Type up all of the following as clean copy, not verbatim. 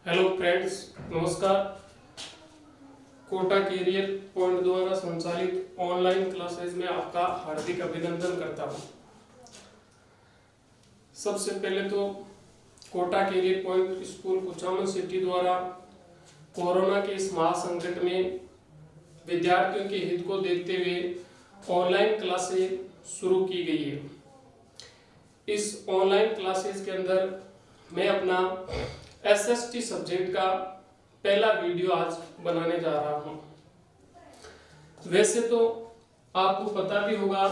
Hello friends, नमस्कार। Kota career point द्वारा संचालित ऑनलाइन क्लासेज में आपका हार्दिक अभिनंदन करता हूं। सबसे पहले तो Kota career point school Kuchaman city द्वारा कोरोना के इस महासंकट में विद्यार्थियों के हित को देखते हुए ऑनलाइन क्लासेज शुरू की गई है। इस ऑनलाइन क्लासेज के अंदर मैं अपना एसएसटी सब्जेक्ट का पहला वीडियो आज बनाने जा रहा हूं। वैसे तो आपको पता भी होगा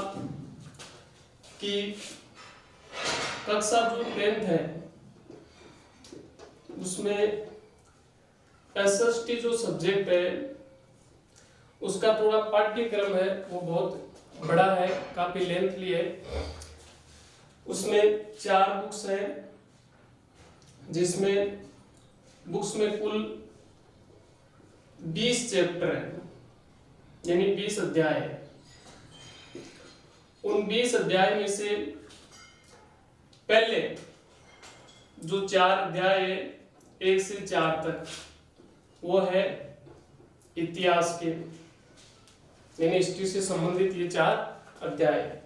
कि कक्षा जो 10th है उसमें एसएसटी जो सब्जेक्ट है उसका थोड़ा पाठ्यक्रम है वो बहुत बड़ा है, काफी लेंथली है। उसमें 4 बुक्स हैं, जिसमें बुक्स में कुल 20 चैप्टर है, यानी 20 अध्याय है। उन 20 अध्याय में से पहले जो 4 अध्याय है 1 से 4 तक वो है इतिहास के, यानी हिस्ट्री से संबंधित ये 4 अध्याय है।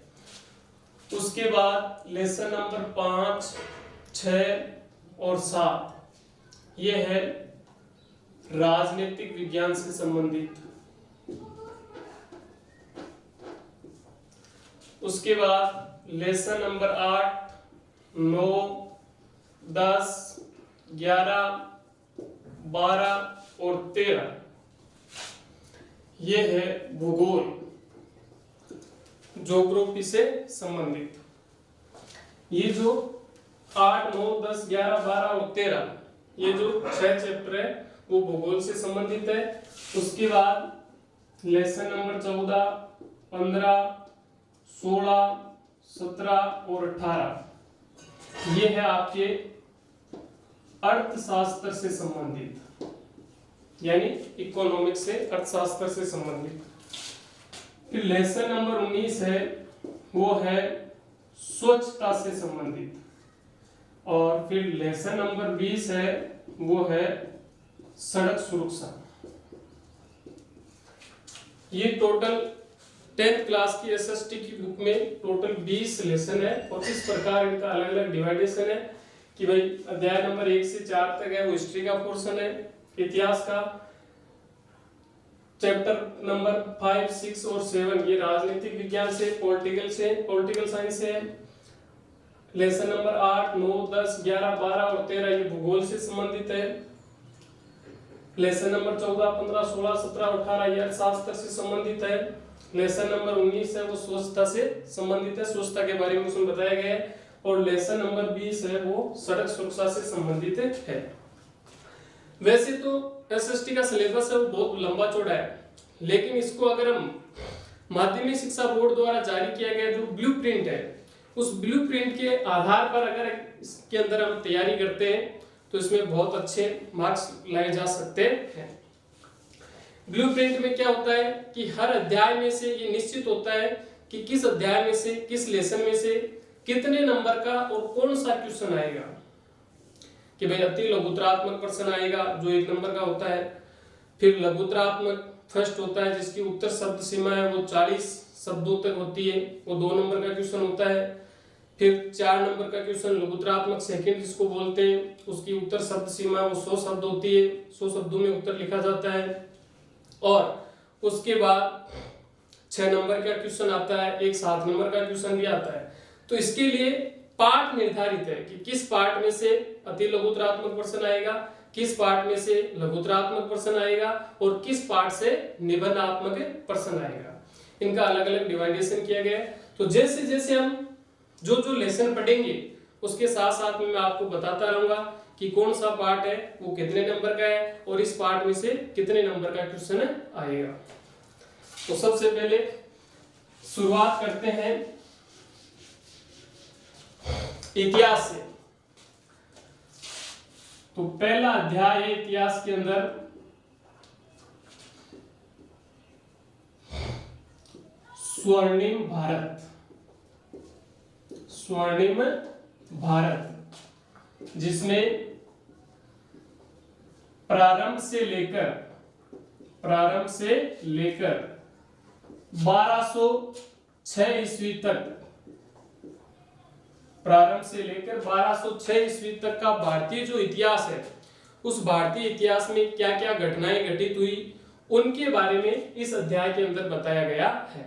उसके बाद लेसन नंबर 5, 6 और 7 ये है राजनीतिक विज्ञान से संबंधित। उसके बाद लेसन नंबर 8, 9, 10, 11, 12 और 13 ये है भूगोल, ज्योग्राफी से संबंधित। ये जो 8, 9, 10, 11, 12 और 13 ये जो 6 चैप्टर है वो भूगोल से संबंधित है। उसके बाद लेसन नंबर 14, 15, 16, 17 और 18 ये है आपके अर्थशास्त्र से संबंधित, यानी इकोनॉमिक्स से, अर्थशास्त्र से संबंधित। फिर लेसन नंबर 19 है वो है स्वच्छता से संबंधित। और फिर लेसन नंबर 20 है वो है सड़क सुरक्षा। ये टोटल 10th क्लास की एसएसटी की बुक में टोटल 20 लेसन है और इस प्रकार इनका अलग अलग डिवाइडेशन है कि भाई अध्याय नंबर 1 से 4 तक है वो हिस्ट्री का पोर्शन है, इतिहास का। चैप्टर नंबर 5, 6 और 7 ये राजनीतिक विज्ञान से, पॉलिटिकल साइंस से है। लेसन नंबर 8, 9, 10, 11, 12 और 13 ये भूगोल से संबंधित है। लेसन नंबर 14, 15, 16, 17 और 18 ये अर्थशास्त्र से संबंधित है। लेसन नंबर 19 है वो स्वच्छता से संबंधित है, स्वच्छता के बारे में उसमें बताया गया है। और लेसन नंबर 20 है वो सड़क सुरक्षा से संबंधित है। वैसे तो एसएसटी का सिलेबस है वो बहुत लंबा चौड़ा है, लेकिन इसको अगर हम माध्यमिक शिक्षा बोर्ड द्वारा जारी किया गया जो ब्लूप्रिंट है उस ब्लूप्रिंट के आधार पर अगर इसके अंदर हम तैयारी करते हैं तो इसमें बहुत अच्छे मार्क्स लाए जा सकते हैं। ब्लूप्रिंट में क्या होता है कि हर अध्याय में से ये निश्चित होता है कि किस अध्याय में से, किस लेसन में से कितने नंबर का और कौन सा क्वेश्चन आएगा। कि भाई अति लघुतरात्मक प्रश्न आएगा जो 1 नंबर का होता है। फिर लघुतरात्मक फर्स्ट होता है जिसकी उत्तर शब्द सीमा है वो 40 शब्दों तक होती है, वो 2 नंबर का क्वेश्चन होता है। फिर 4 नंबर का क्वेश्चन लघुतरात्मक सेकंड जिसको बोलते हैं, उसकी उत्तर शब्द सीमा वो 100 शब्द होती है, 100 शब्दों में उत्तर लिखा जाता है। और उसके बाद 6 नंबर का क्वेश्चन आता है, एक 7 नंबर का क्वेश्चन भी आता है। तो इसके लिए पार्ट निर्धारित है कि किस पार्ट में से अति लघुतरात्मक प्रश्न आएगा, किस पार्ट में से लघुतरात्मक प्रश्न आएगा और किस पार्ट से निबंधात्मक प्रश्न आएगा। इनका अलग अलग डिवाइडेशन किया गया है। तो जैसे जैसे हम जो जो लेसन पढ़ेंगे उसके साथ साथ में मैं आपको बताता रहूंगा कि कौन सा पार्ट है वो कितने नंबर का है और इस पार्ट में से कितने नंबर का क्वेश्चन आएगा। तो सबसे पहले शुरुआत करते हैं इतिहास से। तो पहला अध्याय है इतिहास के अंदर स्वर्णिम भारत। स्वर्णिम भारत जिसमें प्रारंभ से लेकर 1206 ईस्वी तक, प्रारंभ से लेकर 1206 ईस्वी तक का भारतीय जो इतिहास है, उस भारतीय इतिहास में क्या क्या घटनाएं घटित हुई उनके बारे में इस अध्याय के अंदर बताया गया है।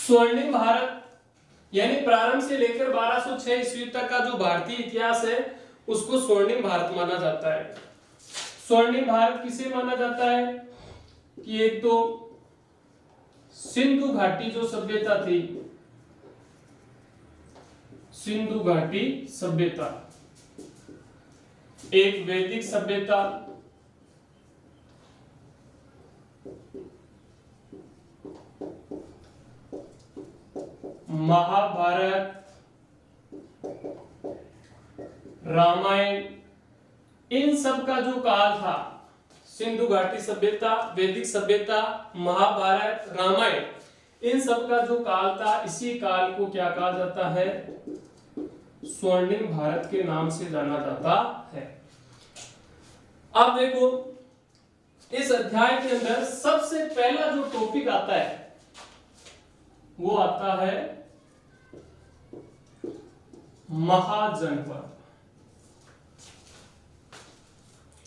स्वर्णिम भारत यानी प्रारंभ से लेकर 1206 ईस्वी तक का जो भारतीय इतिहास है उसको स्वर्णिम भारत माना जाता है। स्वर्णिम भारत किसे माना जाता है कि एक तो सिंधु घाटी जो सभ्यता थी, सिंधु घाटी सभ्यता, एक वैदिक सभ्यता, महाभारत, रामायण, इन सब का जो काल था, सिंधु घाटी सभ्यता, वैदिक सभ्यता, महाभारत, रामायण, इन सब का जो काल था, इसी काल को क्या कहा जाता है? स्वर्णिम भारत के नाम से जाना जाता है। अब देखो इस अध्याय के अंदर सबसे पहला जो टॉपिक आता है वो आता है महाजनपद।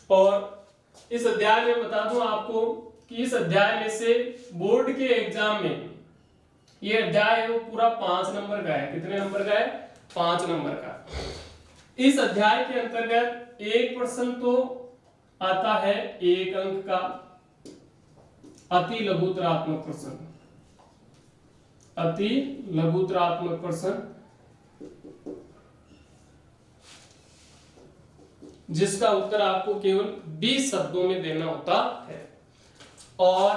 और इस अध्याय में बता दूं आपको कि इस अध्याय में से बोर्ड के एग्जाम में ये अध्याय है वो पूरा 5 नंबर का है। कितने नंबर का है? 5 नंबर का। इस अध्याय के अंतर्गत एक प्रश्न तो आता है 1 अंक का, अति लघुतरात्मक प्रश्न, अति लघुतरात्मक प्रश्न, जिसका उत्तर आपको केवल 20 शब्दों में देना होता है। और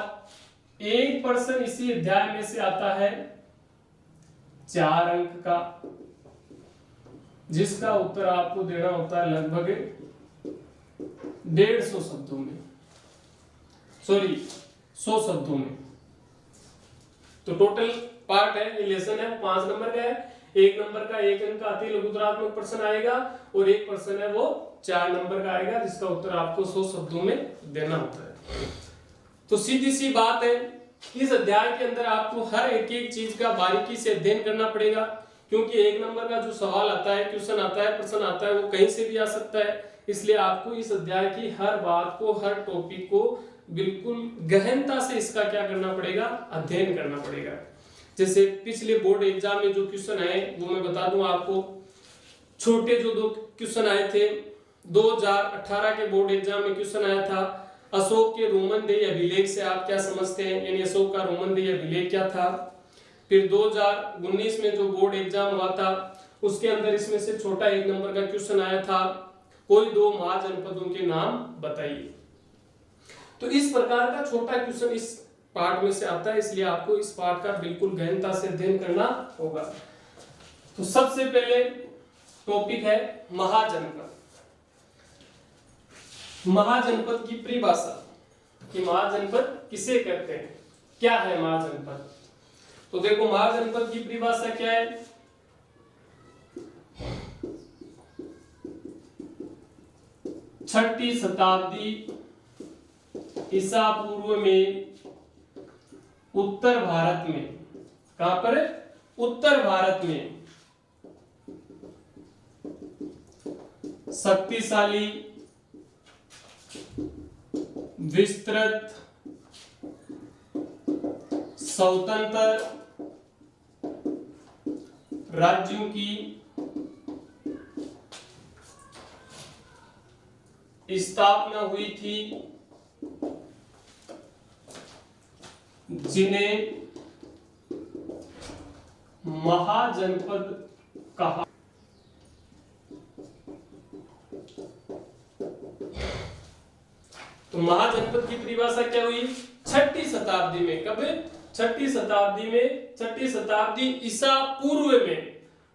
एक प्रश्न इसी अध्याय में से आता है 4 अंक का, जिसका उत्तर आपको देना होता है लगभग 150 शब्दों में, सॉरी 100 शब्दों में। तो टोटल पार्ट है, ये लेसन है, 5 नंबर का है। 1 नंबर का 1 अंक का अति लघुतरात्मक प्रश्न आएगा और एक प्रश्न है वो 4 नंबर का आएगा, जिसका उत्तर आपको 100 शब्दों में देना होता है। तो सीधी सी बात है, इस अध्याय के अंदर आपको हर एक चीज का बारीकी से अध्ययन करना पड़ेगा, क्योंकि 1 नंबर का जो सवाल आता है, क्वेश्चन आता है, प्रश्न आता है, वो कहीं से भी आ सकता है। इसलिए आपको इस अध्याय की हर बात को, हर टॉपिक को बिल्कुल गहनता से इसका क्या करना पड़ेगा? अध्ययन करना पड़ेगा। जैसे पिछले बोर्ड एग्जाम में जो क्वेश्चन आए वो मैं बता दूं आपको। छोटे जो 2 क्वेश्चन आए थे, 2018 के बोर्ड एग्जाम में क्वेश्चन आया था अशोक के रोमनदेही अभिलेख से आप क्या समझते हैं, यानी अशोक का रोमनदेही अभिलेख क्या था। फिर 2019 में जो बोर्ड एग्जाम हुआ था उसके अंदर इसमें से छोटा 1 नंबर का क्वेश्चन आया था, कोई 2 महाजनपदों के नाम बताइए। तो इस प्रकार का छोटा क्वेश्चन इस पार्ट में से आता है, इसलिए आपको इस पार्ट का बिल्कुल गहनता से अध्ययन करना होगा। तो सबसे पहले टॉपिक है महाजनपद। महाजनपद की परिभाषा कि महाजनपद किसे कहते हैं, क्या है महाजनपद? तो देखो महाजनपद की परिभाषा क्या है? छठी शताब्दी ईसा पूर्व में उत्तर भारत में, कहां पर? उत्तर भारत में शक्तिशाली, विस्तृत, स्वतंत्र राज्यों की स्थापना हुई थी, जिन्हें महाजनपद कहा। तो महाजनपद की परिभाषा क्या हुई? 6ठी शताब्दी में। कब? 6ठी शताब्दी में, 6ठी शताब्दी ईसा पूर्व में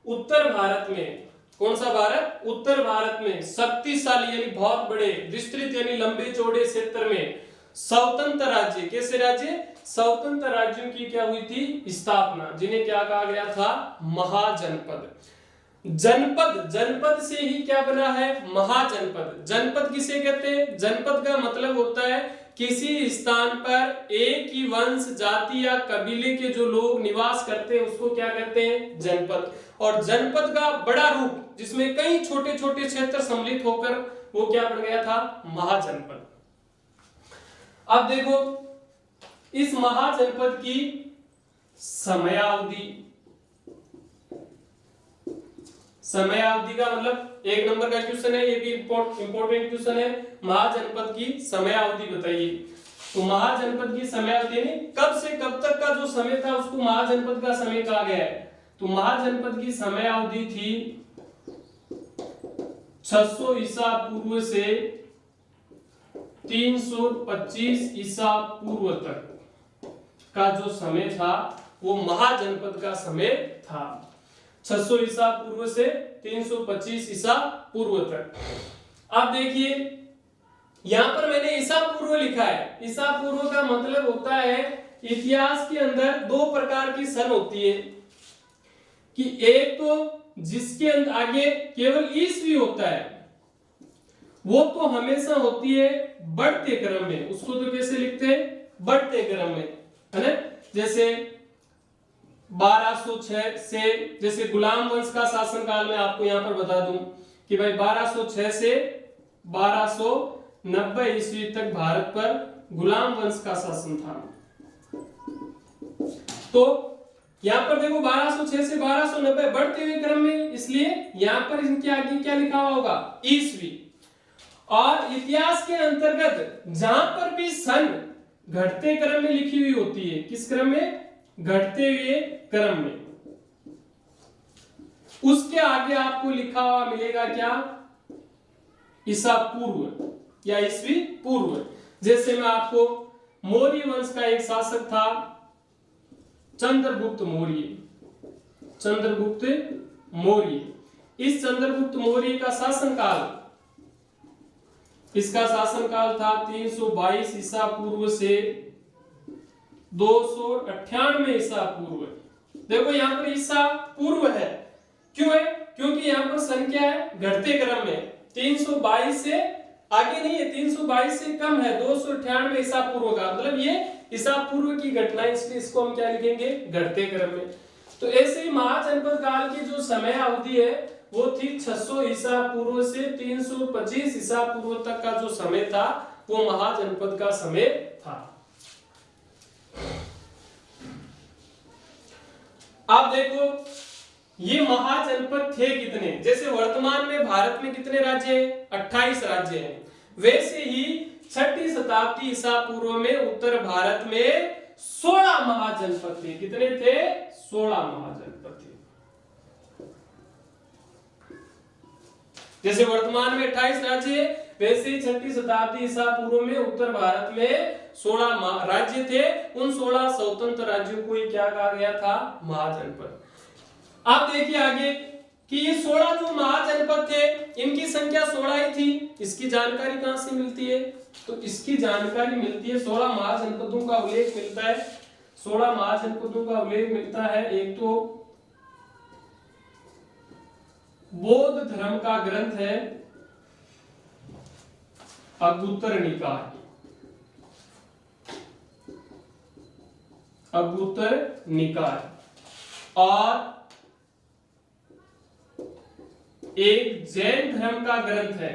उत्तर भारत में, कौन सा भारत? उत्तर भारत में शक्तिशाली यानी बहुत बड़े, विस्तृत यानी लंबे चौड़े क्षेत्र में स्वतंत्र राज्य, कैसे राज्य? स्वतंत्र राज्यों की क्या हुई थी? स्थापना, जिन्हें क्या कहा गया था? महाजनपद। जनपद, जनपद से ही क्या बना है, महाजनपद। जनपद किसे कहते हैं, जनपद का मतलब होता है किसी स्थान पर एक ही वंश, जाति या कबीले के जो लोग निवास करते हैं उसको क्या कहते हैं, जनपद। और जनपद का बड़ा रूप जिसमें कई छोटे छोटे क्षेत्र सम्मिलित होकर वो क्या बन गया था, महाजनपद। अब देखो इस महाजनपद की समयावधि, समयावधि का मतलब 1 नंबर का क्वेश्चन है, ये भी इंपॉर्टेंट क्वेश्चन है। महाजनपद की समयावधि बताइए। तो महाजनपद की समयावधि यानी कब से कब तक का जो समय था उसको महाजनपद का समय कहा गया है। तो महाजनपद की समयावधि थी 600 ईसा पूर्व से 325 ईसा पूर्व तक का जो समय था वो महाजनपद का समय था। 600 ईसा पूर्व से 325 ईसा पूर्व तक। अब देखिए यहां पर मैंने ईसा पूर्व लिखा है। ईसा पूर्व का मतलब होता है इतिहास के अंदर 2 प्रकार की सन होती है कि एक तो जिसके आगे केवल ईस्वी होता है वो तो हमेशा होती है बढ़ते क्रम में, उसको तो कैसे लिखते हैं, बढ़ते क्रम में, है ना। जैसे 1206 से, जैसे गुलाम वंश का शासनकाल में आपको यहां पर बता दूं कि भाई 1206 से 1290 ईस्वी तक भारत पर गुलाम वंश का शासन था। तो यहां पर देखो 1206 से 1290 बढ़ते हुए क्रम में, इसलिए यहां पर इनके आगे क्या लिखा हुआ होगा, ईस्वी। और इतिहास के अंतर्गत जहां पर भी सन घटते क्रम में लिखी हुई होती है, किस क्रम में, घटते हुए क्रम में, उसके आगे आपको लिखा हुआ मिलेगा क्या, ईसा पूर्व या ईस्वी पूर्व। जैसे मैं आपको मौर्य वंश का एक शासक था चंद्रगुप्त मौर्य, चंद्रगुप्त मौर्य। इस चंद्रगुप्त मौर्य का शासनकाल, इसका शासनकाल था 322 ईसा पूर्व से 298 ईसा पूर्व। देखो यहां पर ईसा पूर्व है, क्यों है, क्योंकि यहां पर सन क्या है, घटते क्रम में। 322 से आगे नहीं है, 322 से कम है, 298 ईसा पूर्व का मतलब ये ईसा पूर्व की घटना, इसलिए इसको हम क्या लिखेंगे, घटते क्रम में। तो ऐसे ही महाजनपद काल की जो समय अवधि है वो थी 600 ईसा पूर्व से 325 ईसा पूर्व तक का जो समय था वो महाजनपद का समय था। अब देखो ये महाजनपद थे कितने, जैसे वर्तमान में भारत में कितने राज्य हैं, 28 राज्य हैं, वैसे ही 6ठी शताब्दी ईसा पूर्व में उत्तर भारत में 16 महाजनपद थे। कितने थे, 16 महाजनपद थे। जैसे वर्तमान में 28 राज्य है, वैसे ही 6ठी शताब्दी ईसा पूर्व में उत्तर भारत में 16 राज्य थे। उन 16 स्वतंत्र राज्यों को ही क्या कहा गया था, महाजनपद। आप देखिए आगे कि ये 16 जो महाजनपद थे इनकी संख्या 16 ही थी। इसकी जानकारी कहां से मिलती है, तो इसकी जानकारी मिलती है 16 महाजनपदों का उल्लेख मिलता है। 16 महाजनपदों का उल्लेख मिलता है, एक तो बौद्ध धर्म का ग्रंथ है अगुत्तर निकाय, अगुत्तर निकाय, और एक जैन धर्म का ग्रंथ है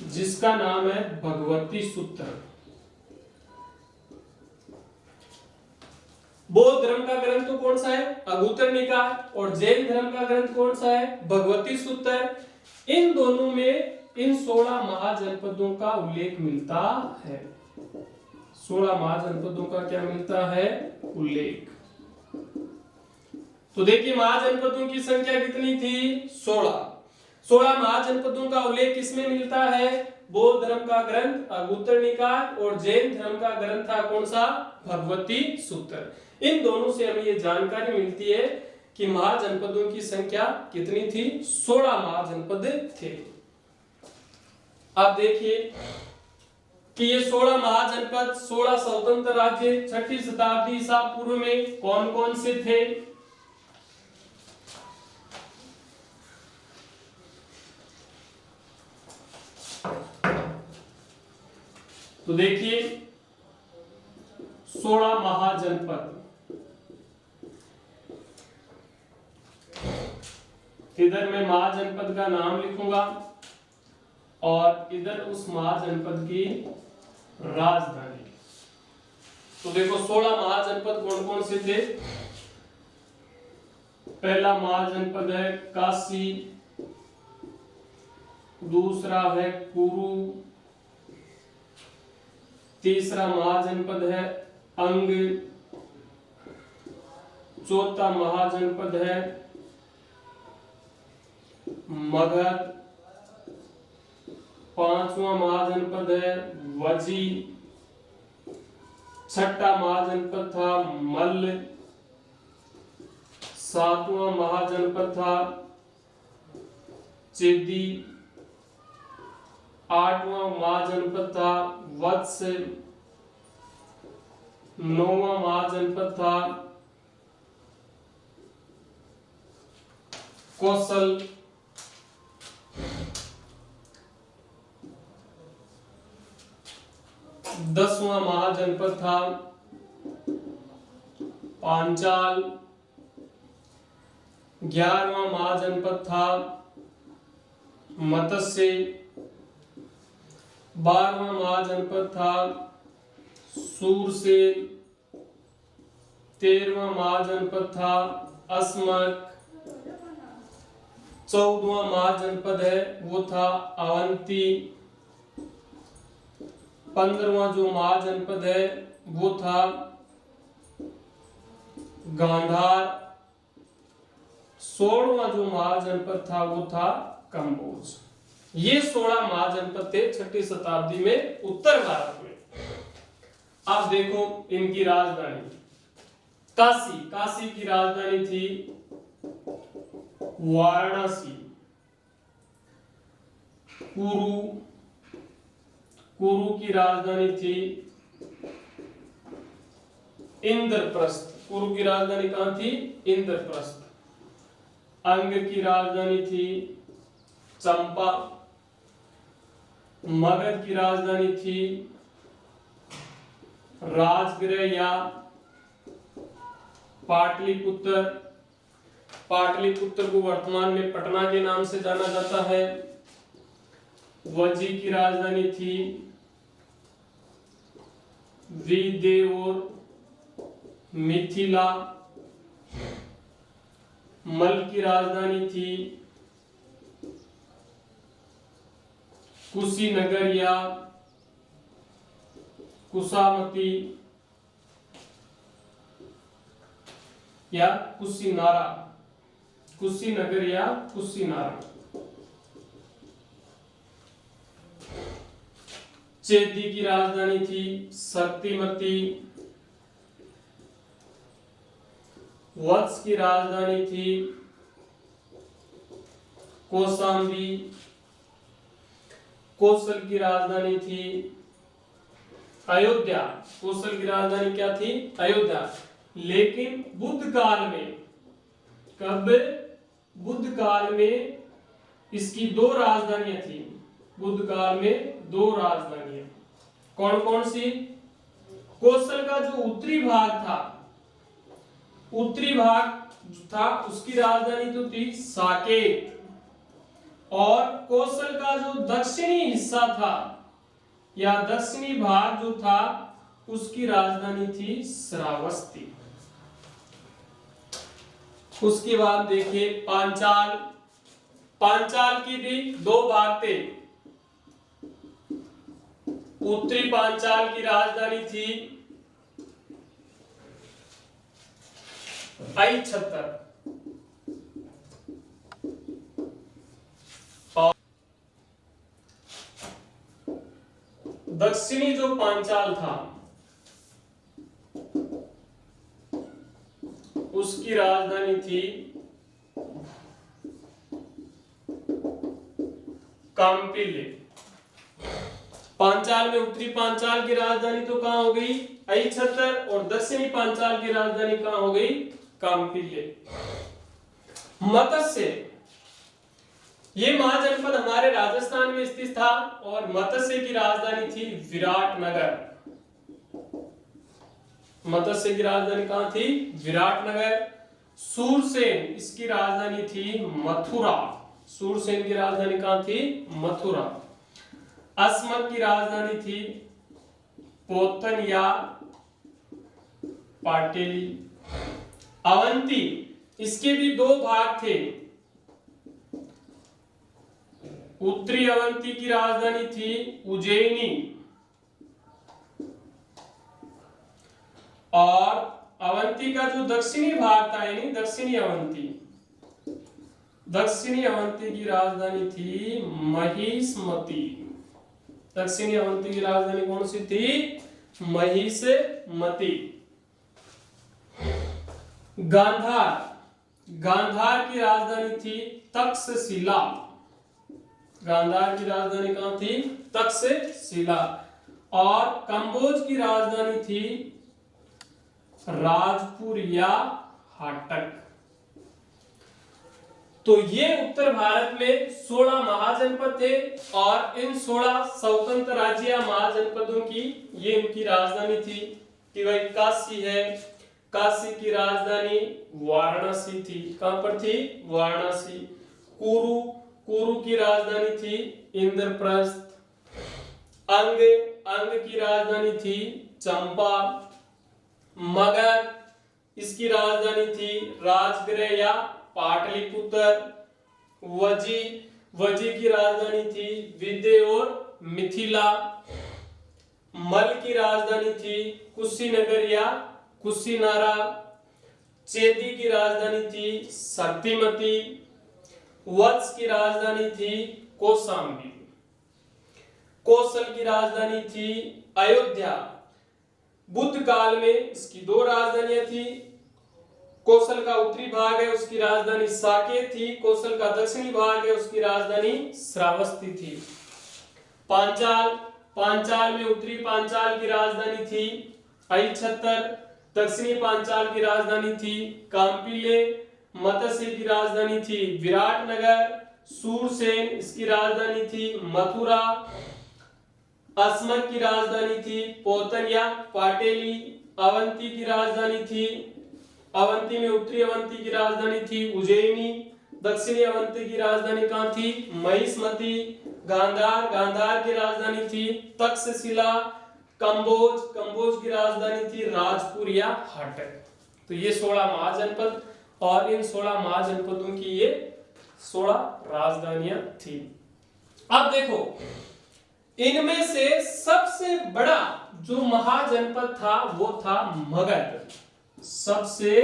जिसका नाम है भगवती सूत्र। बौद्ध धर्म का ग्रंथ तो कौन सा है, अगुत्तर निकाय, और जैन धर्म का ग्रंथ कौन सा है, भगवती सूत्र। इन दोनों में इन 16 महाजनपदों का उल्लेख मिलता है। 16 महाजनपदों का क्या मिलता है, उल्लेख। तो देखिए महाजनपदों की संख्या कितनी थी, 16। 16 महाजनपदों का उल्लेख किसमें मिलता है, बौद्ध धर्म का ग्रंथ अगुत्तर निकाय, और जैन धर्म का ग्रंथ था कौन सा, भगवती सूत्र। इन दोनों से हमें ये जानकारी मिलती है कि महाजनपदों की संख्या कितनी थी, 16 महाजनपद थे। अब देखिए कि ये 16 महाजनपद, 16 स्वतंत्र राज्य 6ठी शताब्दी ईसा पूर्व में कौन कौन से थे। तो देखिए 16 महाजनपद, इधर मैं महाजनपद का नाम लिखूंगा और इधर उस महाजनपद की राजधानी। तो देखो 16 महाजनपद कौन कौन से थे। पहला महाजनपद है काशी, दूसरा है कुरु, तीसरा महाजनपद है अंग, चौथा महाजनपद है मगध, पांचवा महाजनपद है वजी, छठा महाजनपद था मल्ल, सातवां महाजनपद था चेदी, आठवां महाजनपद था वत्स, नौवां महाजनपद था कौशल, 10वां महाजनपद था पांचाल, 11वां महाजनपद था मत्स्य, 12वां महाजनपद था सूरसेन, 13वां महाजनपद था अस्मक, 14वां महाजनपद है वो था अवंती, 15वां जो महाजनपद है वो था गांधार, 16वां जो महाजनपद था वो था कंबोज। ये 16 महाजनपद थे 6ठी शताब्दी में उत्तर भारत में। अब देखो इनकी राजधानी काशी, काशी की राजधानी थी वाराणसी, कुरु, कुरु की राजधानी थी इंद्रप्रस्थ, कुरु की राजधानी कहां थी इंद्रप्रस्थ, अंग की राजधानी थी चंपा, मगध की राजधानी थी राजगृह या पाटलिपुत्र, पाटलिपुत्र को वर्तमान में पटना के नाम से जाना जाता है, वजी की राजधानी थी विदेवर मिथिला, मल की राजधानी थी कुशीनगर या कुशामती या कुशीनारा, कुशीनगर या कुशीनारा, चेदी की राजधानी थी शक्तिमती, वत्स की राजधानी थी कौशाम्बी, कौशल की राजधानी थी अयोध्या, कौशल की राजधानी क्या थी अयोध्या। लेकिन बुद्ध काल में, कब बुद्ध काल में इसकी 2 राजधानियां थी, बुद्ध काल में 2 राजधानियां, कौन कौन सी। कौशल का जो उत्तरी भाग था, उत्तरी भाग था उसकी राजधानी तो थी साकेत, और कौशल का जो दक्षिणी हिस्सा था या दक्षिणी भाग जो था उसकी राजधानी थी श्रावस्ती। उसके बाद देखिए पांचाल, पांचाल की भी 2 भाग थे, उत्तरी पांचाल की राजधानी थी आई-छत्तर, और दक्षिणी जो पांचाल था उसकी राजधानी थी काम्पिल्य। पांचाल में उत्तरी पांचाल की राजधानी तो कहां हो गई आई-छत्तर, और दक्षिणी पांचाल की राजधानी कहां हो गई काम्पिल्य। मत्स्य, ये महाजनपद हमारे राजस्थान में स्थित था और मत्स्य की राजधानी थी विराटनगर। मत्स्य की राजधानी कहां थी? विराटनगर। सूरसेन इसकी राजधानी थी मथुरा। सूरसेन की राजधानी कहां थी? मथुरा। अस्मक की राजधानी थी पोतन या पाटेली। अवंती इसके भी दो भाग थे। उत्तरी अवंती की राजधानी थी उज्जैनी और अवंती का जो दक्षिणी भाग था यानी दक्षिणी अवंती, दक्षिणी अवंती की राजधानी थी महिष्मती। दक्षिणी अवंती की राजधानी कौन सी थी? महिष्मती। गांधार, गांधार की राजधानी थी तक्षशिला। गांधार की राजधानी कहां थी? तक्षशिला। और कंबोज की राजधानी थी राजपुर या हाटक। तो ये उत्तर भारत में 16 महाजनपद थे और इन 16 स्वतंत्र राज्य या महाजनपदों की ये इनकी राजधानी थी कि भाई काशी है, काशी की राजधानी वाराणसी थी। कहां पर थी? वाराणसी। कुरु, कुरु की राजधानी थी इंद्रप्रस्थ। अंग, अंग की राजधानी थी चंपा। मगध इसकी राजधानी थी राजगृह या पाटलिपुत्र। वजी, वजी की राजधानी थी विद्य और मिथिला। मल की राजधानी थी कुशीनगर या कुशीनारा। चेदी की राजधानी थी शक्तिमती। वत्स की राजधानी थी कौशाम्बी। कौशल की राजधानी थी अयोध्या। बुद्ध काल में इसकी दो राजधानियां थी। कौशल का उत्तरी भाग है उसकी राजधानी साकेत थी। कौशल का दक्षिणी भाग है उसकी राजधानी श्रावस्ती थी। पांचाल, पांचाल में उत्तरी पांचाल की राजधानी थी अहिछत्तर। दक्षिणी पांचाल की राजधानी थी कांपिले। मत्स्य की राजधानी थी विराटनगर। सूरसेन इसकी राजधानी थी मथुरा। अस्मक की राजधानी थी पोतन या पाटेली। अवंती की राजधानी थी, अवंती में उत्तरी अवंती की राजधानी थी उज्जैनी। दक्षिणी अवंती की राजधानी कहां थी? महिष्मती। गांधार, गांधार की राजधानी थी तक्षशिला। कंबोज, कंबोज की राजधानी थी राजपुर या हाटक। तो ये 16 महाजनपद और इन 16 महाजनपदों की ये 16 राजधानियां थी। अब देखो इनमें से सबसे बड़ा जो महाजनपद था वो था मगध। सबसे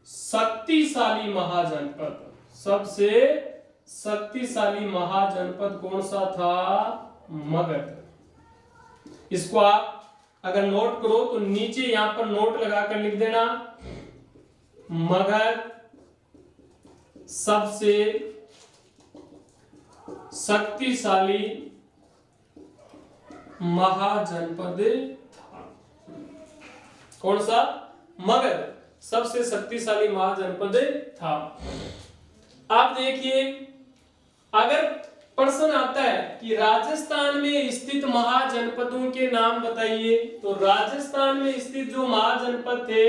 शक्तिशाली महाजनपद, सबसे शक्तिशाली महाजनपद कौन सा था? मगध। इसको आप अगर नोट करो तो नीचे यहां पर नोट लगाकर लिख देना, मगध सबसे शक्तिशाली महाजनपद था। कौन सा? मगध सबसे शक्तिशाली महाजनपद था। आप देखिए अगर प्रश्न आता है कि राजस्थान में स्थित महाजनपदों के नाम बताइए, तो राजस्थान में स्थित जो महाजनपद थे,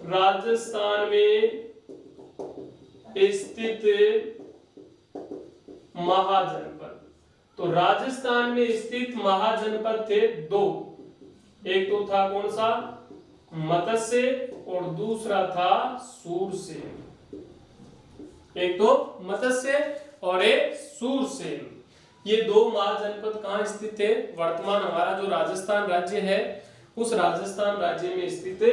राजस्थान में स्थित महाजनपद, तो राजस्थान में स्थित महाजनपद थे दो। एक तो था कौन सा? मत्स्य और दूसरा था सूरसेन। एक तो मत्स्य और एक सूरसेन। ये दो महाजनपद कहां स्थित थे? वर्तमान हमारा जो राजस्थान राज्य है उस राजस्थान राज्य में स्थित थे।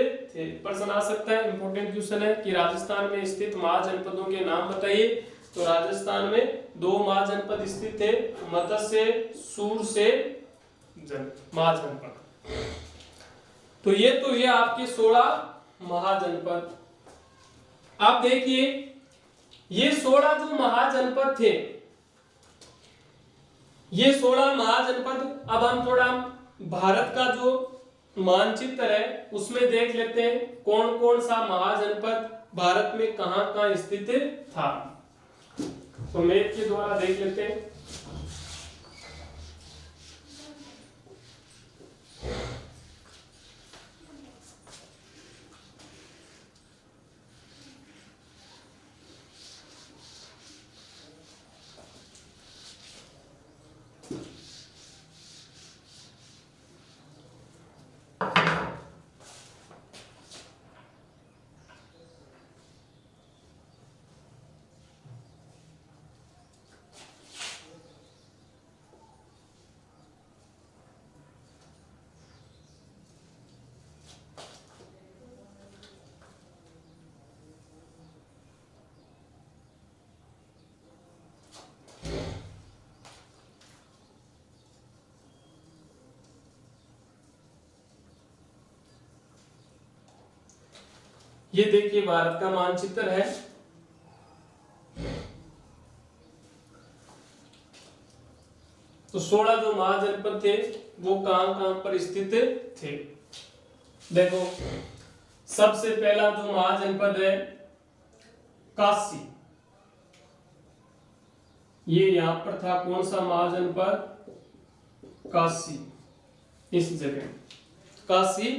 प्रश्न आ सकता है, इंपॉर्टेंट क्वेश्चन है कि राजस्थान में स्थित महाजनपदों के नाम बताइए। तो राजस्थान में दो महाजनपद स्थित थे, मत्स्य, सूरसेन महाजनपद। तो ये आपके 16 महाजनपद। आप देखिए ये 16 जो महाजनपद थे, ये 16 महाजनपद, अब हम थोड़ा भारत का जो मानचित्र है उसमें देख लेते हैं कौन कौन सा महाजनपद भारत में कहां कहां स्थित था। तो मैथ के द्वारा देख लेते हैं। ये देखिए भारत का मानचित्र है। तो 16 जो महाजनपद थे वो कहां कहां पर स्थित थे। देखो सबसे पहला जो महाजनपद है काशी, ये यहां पर था। कौन सा महाजनपद? काशी। इस जगह काशी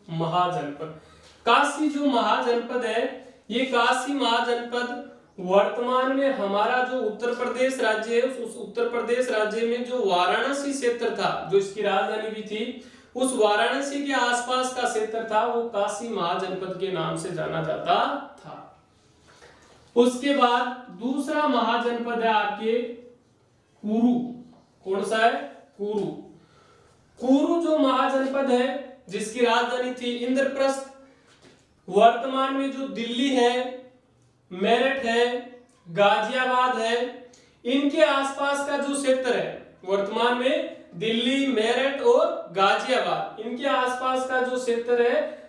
महाजनपद। काशी जो महाजनपद है, ये काशी महाजनपद वर्तमान में हमारा जो उत्तर प्रदेश राज्य है, उस उत्तर प्रदेश राज्य में जो वाराणसी क्षेत्र था, जो इसकी राजधानी भी थी, उस वाराणसी के आसपास का क्षेत्र था, वो काशी महाजनपद के नाम से जाना जाता था। उसके बाद दूसरा महाजनपद है आपके कुरु। कौन सा है? कुरु। कुरु जो महाजनपद है, जिसकी राजधानी थी इंद्रप्रस्थ, वर्तमान में जो दिल्ली है, मेरठ है, गाजियाबाद है, इनके आसपास का जो क्षेत्र है, वर्तमान में दिल्ली, मेरठ और गाजियाबाद, इनके आसपास का जो क्षेत्र है